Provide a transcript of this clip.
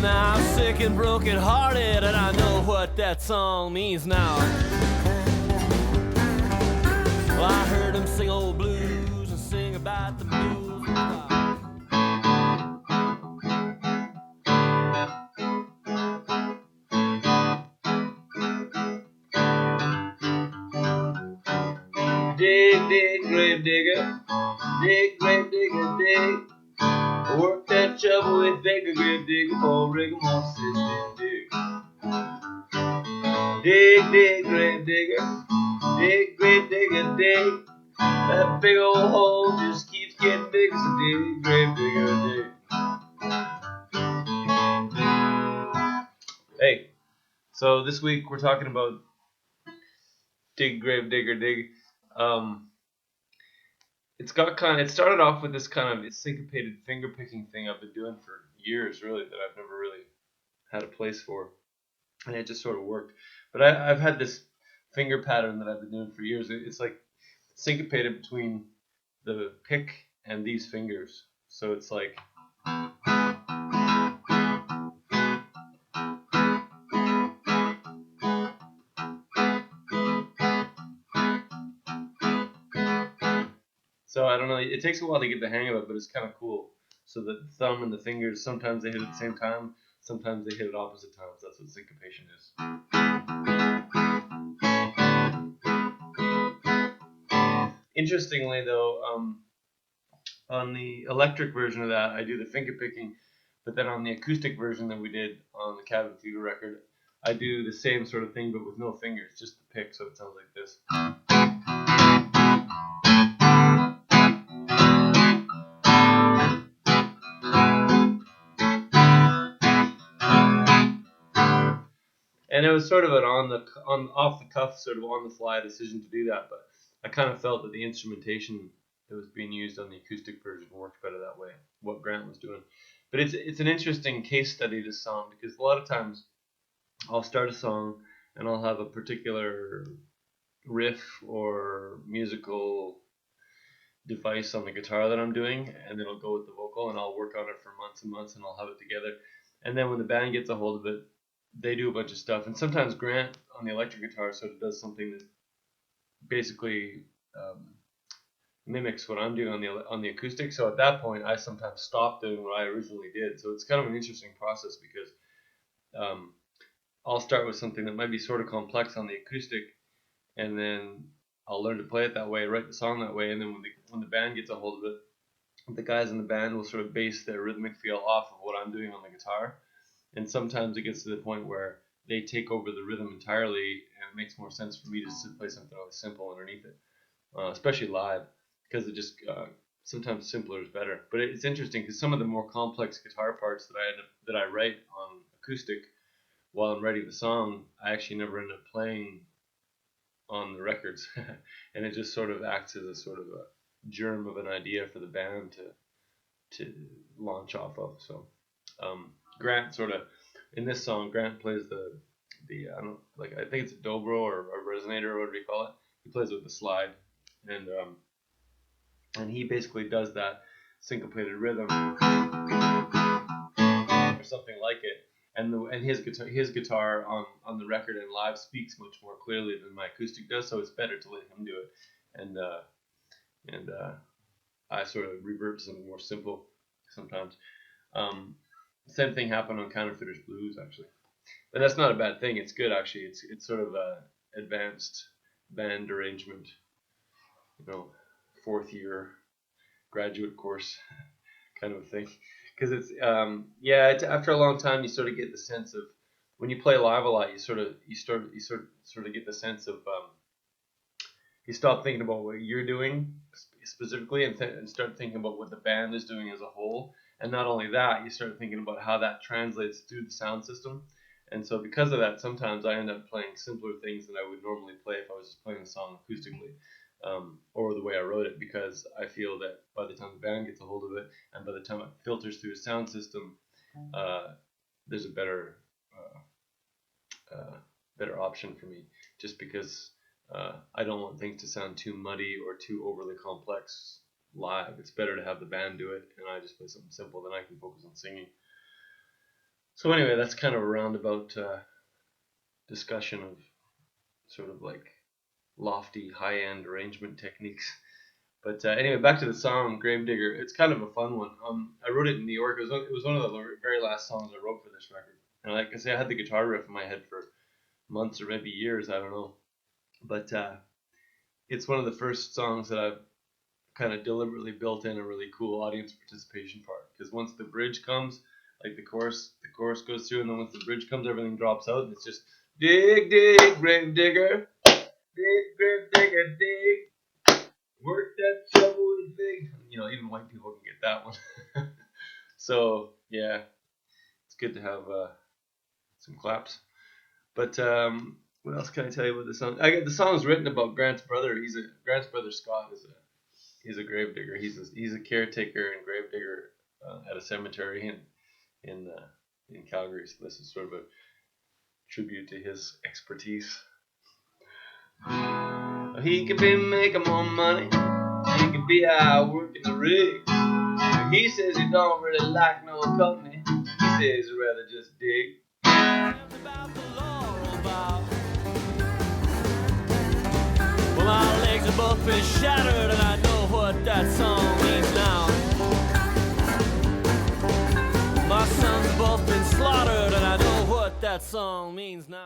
Now I'm sick and broken hearted, and I know what that song means now. Well, I heard him sing old blues and sing about the blues. Dig, dig, grave digger, dig, grave digger, dig. Work that shovel with digger, grave digger, for rigmarole system, dig. Dig, dig, grave digger, dig, grave digger, dig. That big old hole just keeps getting bigger, so dig, grave digger, dig. Hey, so this week we're talking about Dig Gravedigger Dig. It started off with this kind of syncopated finger picking thing I've been doing for years, really, that I've never really had a place for, and it just sort of worked. But I've had this finger pattern that I've been doing for years. It's like syncopated between the pick and these fingers, so it's like. So I don't know, it takes a while to get the hang of it, but it's kind of cool. So the thumb and the fingers, sometimes they hit at the same time, sometimes they hit at opposite times. That's what syncopation is. Interestingly though, on the electric version of that, I do the finger picking, but then on the acoustic version that we did on the Cabin Fever record, I do the same sort of thing, but with no fingers, just the pick, so it sounds like this. And it was sort of an off the cuff, sort of on the fly decision to do that, but I kind of felt that the instrumentation that was being used on the acoustic version worked better that way, what Grant was doing. But it's an interesting case study, this song, because a lot of times I'll start a song and I'll have a particular riff or musical device on the guitar that I'm doing, and then I'll go with the vocal and I'll work on it for months and months and I'll have it together. And then when the band gets a hold of it, they do a bunch of stuff, and sometimes Grant on the electric guitar sort of does something that basically mimics what I'm doing on the acoustic. So at that point, I sometimes stop doing what I originally did. So it's kind of an interesting process because I'll start with something that might be sort of complex on the acoustic, and then I'll learn to play it that way, write the song that way, and then when the band gets a hold of it, the guys in the band will sort of base their rhythmic feel off of what I'm doing on the guitar. And sometimes it gets to the point where they take over the rhythm entirely, and it makes more sense for me to play something really simple underneath it, especially live, because it just sometimes simpler is better. But it's interesting because some of the more complex guitar parts that I write on acoustic while I'm writing the song, I actually never end up playing on the records, and it just sort of acts as a sort of a germ of an idea for the band to launch off of. So. Grant sort of, in this song, Grant plays the I think it's a dobro or a resonator or whatever you call it. He plays with the slide, and he basically does that syncopated rhythm or something like it. And his guitar on the record and live speaks much more clearly than my acoustic does, so it's better to let him do it. And I sort of revert to something more simple sometimes. Same thing happened on Counterfeiters Blues, actually. But that's not a bad thing. It's good, actually. It's sort of a advanced band arrangement, fourth year graduate course kind of a thing. Because it's after a long time you sort of get the sense of, when you play live a lot, you sort of get the sense of you stop thinking about what you're doing specifically and start thinking about what the band is doing as a whole. And not only that, you start thinking about how that translates through the sound system. And so because of that, sometimes I end up playing simpler things than I would normally play if I was just playing the song acoustically, or the way I wrote it, because I feel that by the time the band gets a hold of it and by the time it filters through a sound system, there's a better option for me, just because I don't want things to sound too muddy or too overly complex live. It's better to have the band do it and I just play something simple, then I can focus on singing. So anyway, that's kind of a roundabout discussion of sort of like lofty, high-end arrangement techniques. But anyway, back to the song Gravedigger. It's kind of a fun one. I wrote it in New York. It was one of the very last songs I wrote for this record. And like I say, I had the guitar riff in my head for months or maybe years, I don't know. But it's one of the first songs that I've kind of deliberately built in a really cool audience participation part. Because once the bridge comes, like the chorus goes through, and then once the bridge comes, everything drops out, and it's just dig, dig, grave digger, dig, grave digger, dig, work that shovel with dig. You know, even white people can get that one. So yeah, it's good to have some claps. But what else can I tell you about the song? The song is written about Grant's brother. Grant's brother Scott he's a gravedigger. He's a caretaker and gravedigger at a cemetery in Calgary. So this is sort of a tribute to his expertise. He could be making more money. He could be out working the rigs. He says he don't really like no company. He says he'd rather just dig. Well, my legs have both been shattered, and I know what that song means now. My sons have both been slaughtered, and I know what that song means now.